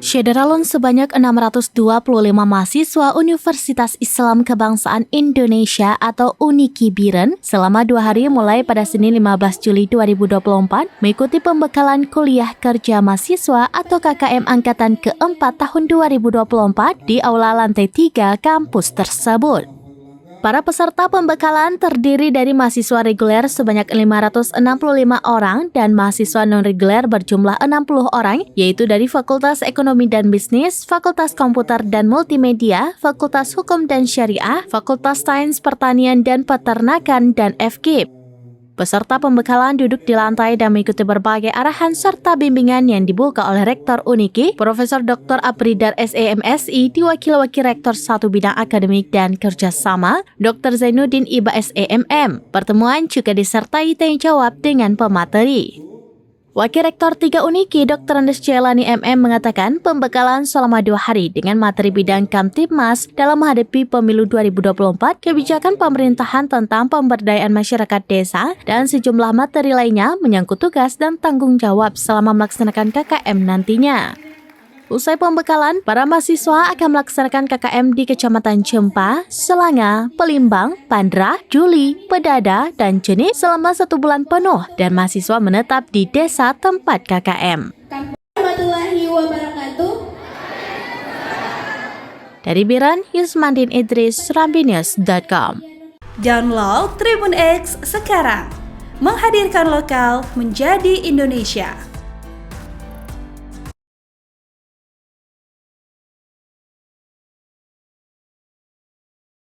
Syederalun sebanyak 625 mahasiswa Universitas Islam Kebangsaan Indonesia atau UNIKI Biren selama 2 hari mulai pada Senin 15 Juli 2024 mengikuti pembekalan kuliah kerja mahasiswa atau KKM Angkatan ke-4 tahun 2024 di Aula Lantai 3 kampus tersebut. Para peserta pembekalan terdiri dari mahasiswa reguler sebanyak 565 orang dan mahasiswa non-reguler berjumlah 60 orang, yaitu dari Fakultas Ekonomi dan Bisnis, Fakultas Komputer dan Multimedia, Fakultas Hukum dan Syariah, Fakultas Sains Pertanian dan Peternakan, dan FKIP. Peserta pembekalan duduk di lantai dan mengikuti berbagai arahan serta bimbingan yang dibuka oleh Rektor UNIKI, Profesor Dr. Abridar SEMSI, Wakil Rektor 1 Bidang Akademik dan Kerjasama, Dr. Zainuddin Iba SEMM. Pertemuan juga disertai tanya jawab dengan pemateri. Wakil Rektor 3 UNIKI, Dr. Andes Jailani MM mengatakan pembekalan selama 2 hari dengan materi bidang Kamtibmas dalam menghadapi pemilu 2024, kebijakan pemerintahan tentang pemberdayaan masyarakat desa, dan sejumlah materi lainnya menyangkut tugas dan tanggung jawab selama melaksanakan KKM nantinya. Usai pembekalan, para mahasiswa akan melaksanakan KKM di Kecamatan Cempa, Selanga, Pelimbang, Pandra, Juli, Pedada, dan Jeni selama 1 bulan penuh dan mahasiswa menetap di desa tempat KKM. Warahmatullahi wabarakatuh. Dari Biren, Yusmandin Idris, Rambinews.com. Download Tribun X sekarang, menghadirkan lokal menjadi Indonesia.